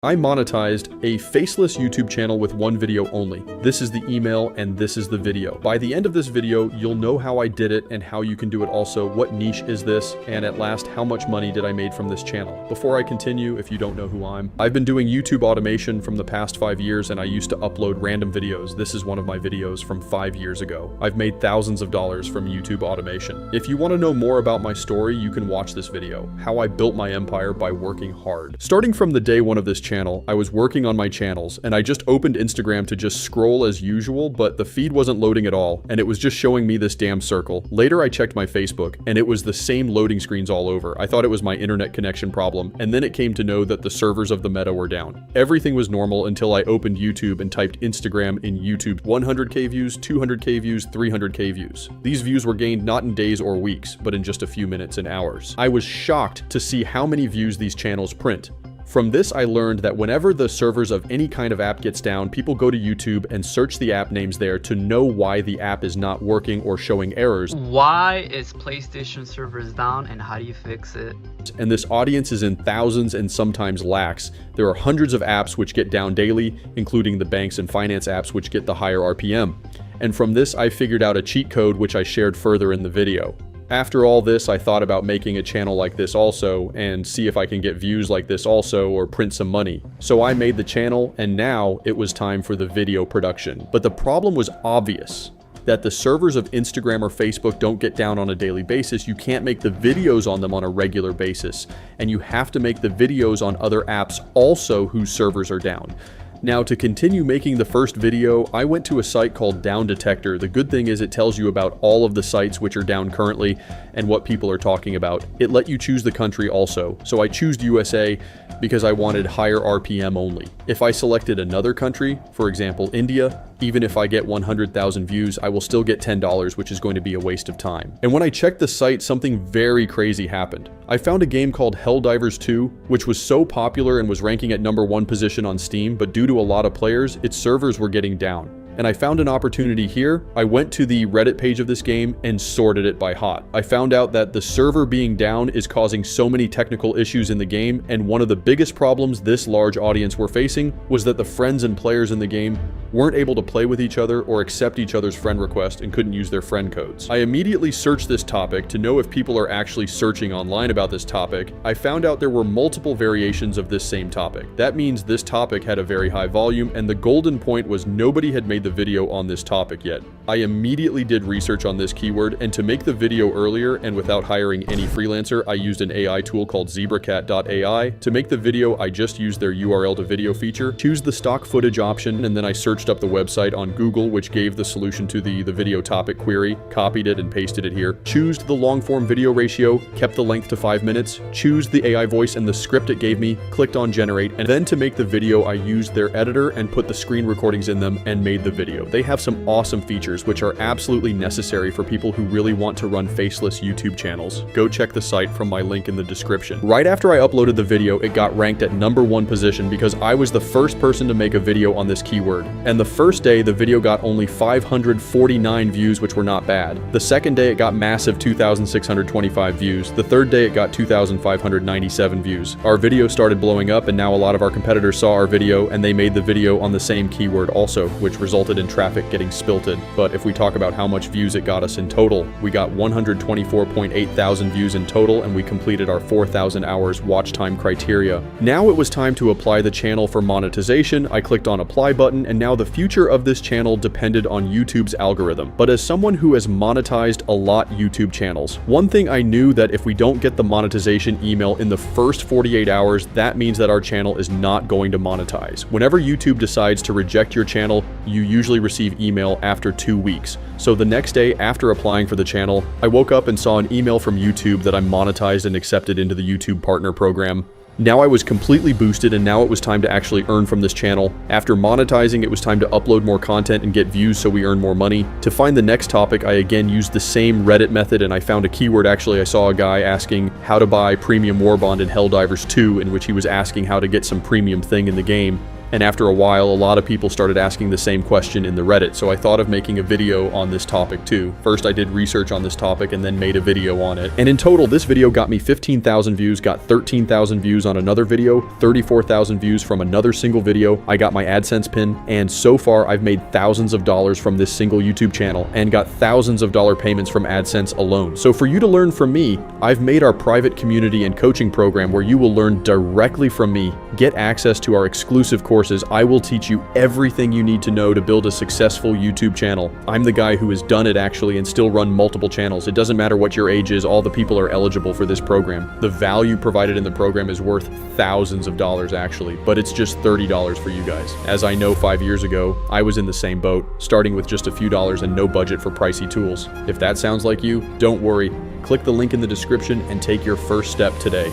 I monetized a faceless YouTube channel with one video only. This is the email and this is the video. By the end of this video, you'll know how I did it and how you can do it also, what niche is this, and at last, how much money did I made from this channel. Before I continue, if you don't know who I've been doing YouTube automation from the past 5 years and I used to upload random videos. This is one of my videos from 5 years ago. I've made thousands of dollars from YouTube automation. If you want to know more about my story, you can watch this video, how I built my empire by working hard. Starting from the day one of this channel, I was working on my channels and I just opened Instagram to just scroll as usual, but the feed wasn't loading at all and it was just showing me this damn circle. Later I checked my Facebook and it was the same loading screens all over. I thought it was my internet connection problem, and then it came to know that the servers of the Meta were down. Everything was normal until I opened YouTube and typed Instagram in YouTube. 100k views, 200k views, 300k views. These views were gained not in days or weeks, but in just a few minutes and hours. I was shocked to see how many views these channels print. From this, I learned that whenever the servers of any kind of app gets down, people go to YouTube and search the app names there to know why the app is not working or showing errors. Why is PlayStation servers down and how do you fix it? And this audience is in thousands and sometimes lakhs. There are hundreds of apps which get down daily, including the banks and finance apps which get the higher RPM. And from this, I figured out a cheat code which I shared further in the video. After all this, I thought about making a channel like this also and see if I can get views like this also or print some money. So I made the channel and now it was time for the video production. But the problem was obvious. That the servers of Instagram or Facebook don't get down on a daily basis. You can't make the videos on them on a regular basis. And you have to make the videos on other apps also whose servers are down. Now, to continue making the first video, I went to a site called Down Detector. The good thing is it tells you about all of the sites which are down currently and what people are talking about. It let you choose the country also. So I chose USA because I wanted higher RPM only. If I selected another country, for example, India, even if I get 100,000 views, I will still get $10, which is going to be a waste of time. And when I checked the site, something very crazy happened. I found a game called Helldivers 2, which was so popular and was ranking at #1 position on Steam, but due to a lot of players, its servers were getting down. And I found an opportunity here. I went to the Reddit page of this game and sorted it by hot. I found out that the server being down is causing so many technical issues in the game, and one of the biggest problems this large audience were facing was that the friends and players in the game weren't able to play with each other or accept each other's friend request and couldn't use their friend codes. I immediately searched this topic to know if people are actually searching online about this topic. I found out there were multiple variations of this same topic. That means this topic had a very high volume, and the golden point was nobody had made the video on this topic yet. I immediately did research on this keyword, and to make the video earlier and without hiring any freelancer, I used an AI tool called zebracat.ai. To make the video, I just used their URL to video feature, choose the stock footage option, and then I searched up the website on Google, which gave the solution to the video topic query, copied it and pasted it here, choose the long form video ratio, kept the length to 5 minutes, choose the AI voice and the script it gave me, clicked on generate, and then to make the video, I used their editor and put the screen recordings in them and made the video. They have some awesome features which are absolutely necessary for people who really want to run faceless YouTube channels. Go check the site from my link in the description. Right after I uploaded the video, it got ranked at #1 position because I was the first person to make a video on this keyword. And the first day, the video got only 549 views, which were not bad. The second day, it got massive 2,625 views. The third day, it got 2,597 views. Our video started blowing up, and now a lot of our competitors saw our video, and they made the video on the same keyword also, which resulted in traffic getting spilted. But if we talk about how much views it got us in total, we got 124.8 thousand views in total, and we completed our 4,000 hours watch time criteria. Now it was time to apply the channel for monetization. I clicked on apply button, and now the future of this channel depended on YouTube's algorithm. But as someone who has monetized a lot YouTube channels, one thing I knew that if we don't get the monetization email in the first 48 hours, that means that our channel is not going to monetize. Whenever YouTube decides to reject your channel, you usually receive email after 2 weeks. So the next day after applying for the channel, I woke up and saw an email from YouTube that I'm monetized and accepted into the YouTube Partner Program. Now I was completely boosted, and now it was time to actually earn from this channel. After monetizing, it was time to upload more content and get views so we earn more money. To find the next topic, I again used the same Reddit method, and I found a keyword. Actually, I saw a guy asking how to buy premium war bond in Helldivers 2, in which he was asking how to get some premium thing in the game. And after a while, a lot of people started asking the same question in the Reddit, so I thought of making a video on this topic too. First, I did research on this topic and then made a video on it. And in total, this video got me 15,000 views, got 13,000 views on another video, 34,000 views from another single video. I got my AdSense pin, and so far I've made thousands of dollars from this single YouTube channel and got thousands of dollar payments from AdSense alone. So for you to learn from me, I've made our private community and coaching program where you will learn directly from me, get access to our exclusive courses. I will teach you everything you need to know to build a successful YouTube channel. I'm the guy who has done it actually and still run multiple channels. It doesn't matter what your age is, all the people are eligible for this program. The value provided in the program is worth thousands of dollars actually, but it's just $30 for you guys. As I know 5 years ago, I was in the same boat, starting with just a few dollars and no budget for pricey tools. If that sounds like you, don't worry. Click the link in the description and take your first step today.